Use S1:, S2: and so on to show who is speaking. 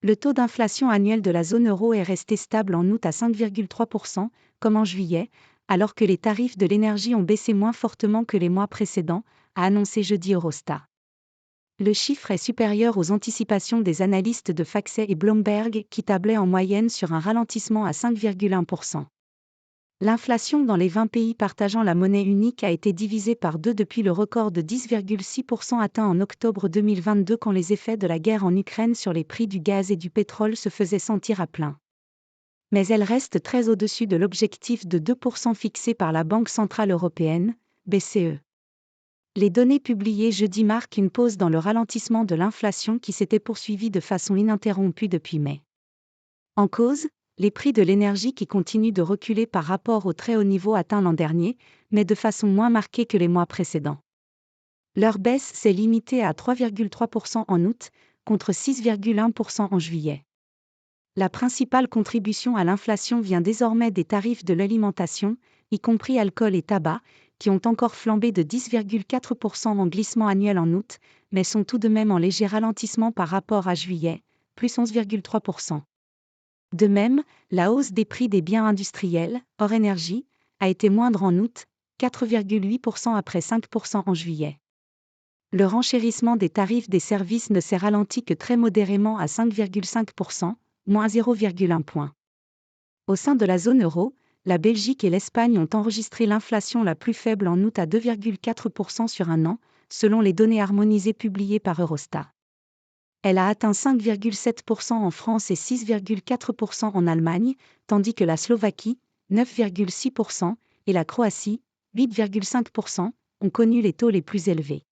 S1: Le taux d'inflation annuel de la zone euro est resté stable en août à 5,3%, comme en juillet, alors que les tarifs de l'énergie ont baissé moins fortement que les mois précédents, a annoncé jeudi Eurostat. Le chiffre est supérieur aux anticipations des analystes de FactSet et Bloomberg qui tablaient en moyenne sur un ralentissement à 5,1%. L'inflation dans les 20 pays partageant la monnaie unique a été divisée par 2 depuis le record de 10,6% atteint en octobre 2022 quand les effets de la guerre en Ukraine sur les prix du gaz et du pétrole se faisaient sentir à plein. Mais elle reste très au-dessus de l'objectif de 2% fixé par la Banque centrale européenne, BCE. Les données publiées jeudi marquent une pause dans le ralentissement de l'inflation qui s'était poursuivie de façon ininterrompue depuis mai. En cause, les prix de l'énergie qui continuent de reculer par rapport au très haut niveau atteint l'an dernier, mais de façon moins marquée que les mois précédents. Leur baisse s'est limitée à 3,3% en août, contre 6,1% en juillet. La principale contribution à l'inflation vient désormais des tarifs de l'alimentation, y compris alcool et tabac, qui ont encore flambé de 10,4% en glissement annuel en août, mais sont tout de même en léger ralentissement par rapport à juillet, plus 11,3%. De même, la hausse des prix des biens industriels, hors énergie, a été moindre en août, 4,8% après 5% en juillet. Le renchérissement des tarifs des services ne s'est ralenti que très modérément à 5,5%, moins 0,1 point. Au sein de la zone euro, la Belgique et l'Espagne ont enregistré l'inflation la plus faible en août à 2,4% sur un an, selon les données harmonisées publiées par Eurostat. Elle a atteint 5,7% en France et 6,4% en Allemagne, tandis que la Slovaquie, 9,6%, et la Croatie, 8,5%, ont connu les taux les plus élevés.